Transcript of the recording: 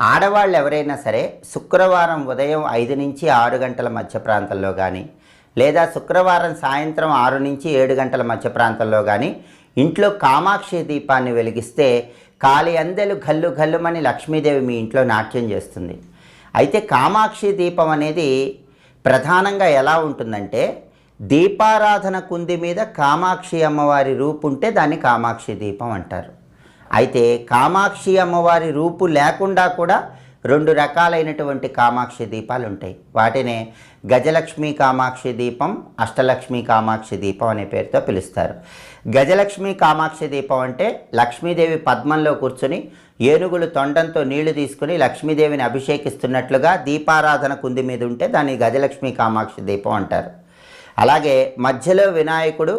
ఆడవాళ్ళు ఎవరైనా సరే శుక్రవారం ఉదయం 5 నుంచి 6 గంటల మధ్య ప్రాంతంలో కానీ, లేదా శుక్రవారం సాయంత్రం 6 నుంచి 7 గంటల మధ్య ప్రాంతంలో కానీ ఇంట్లో కామాక్షి దీపాన్ని వెలిగిస్తే కాలి అందెలు గల్లు గల్లుమని లక్ష్మీదేవి మీ ఇంట్లో నాట్యం చేస్తుంది. అయితే కామాక్షి దీపం అనేది ప్రధానంగా ఎలా ఉంటుందంటే, దీపారాధన కుంది మీద కామాక్షి అమ్మవారి రూపు ఉంటే దాన్ని కామాక్షి దీపం అంటారు. అయితే కామాక్షి అమ్మవారి రూపు లేకుండా కూడా 2 రకాలైనటువంటి కామాక్షి దీపాలు ఉంటాయి. వాటినే గజలక్ష్మి కామాక్షి దీపం, అష్టలక్ష్మి కామాక్షి దీపం అనే పేరుతో పిలుస్తారు. గజలక్ష్మి కామాక్షి దీపం అంటే లక్ష్మీదేవి పద్మంలో కూర్చొని ఏనుగులు తొండంతో నీళ్లు తీసుకుని లక్ష్మీదేవిని అభిషేకిస్తున్నట్లుగా దీపారాధన కుంది మీద ఉంటే దాన్ని గజలక్ష్మి కామాక్షి దీపం అంటారు. అలాగే మధ్యలో వినాయకుడు,